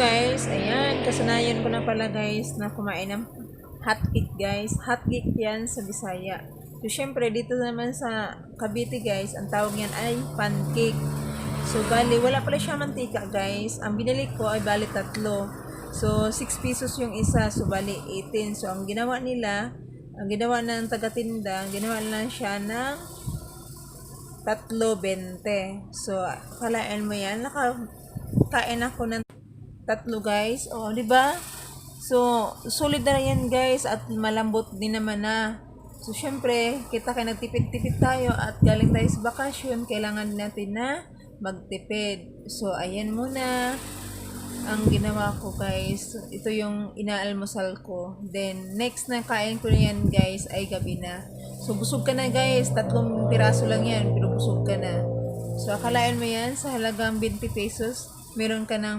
guys, ayan, kasanayan ko na pala guys na kumain ng hotcake guys. Hotcake yan sa Bisaya. So, syempre, dito naman sa Cavite guys, ang tawag yan ay pancake. So, bali, wala pala siya mantika guys. Ang binili ko ay bali 3. So, 6 pesos yung isa. So, bali 18. So, ang ginawa nila, ang ginawa ng taga-tinda, ginawa lang siya ng 3.20. So, kalaan mo yan. Nakakain ako ng 3 guys. O, di ba? So, solid na yan guys at malambot din naman na. So, syempre, kita kayo nagtipid-tipid tayo at galing tayo sa bakasyon, kailangan natin na magtipid. So, ayan muna ang ginawa ko guys. Ito yung inaalmusal ko. Then, next na kain ko na yan guys ay gabi na. So, busog ka na guys. 3 piraso lang yan, pero busog ka na. So, akalaan mo yan sa halagang 20 pesos. Meron ka ng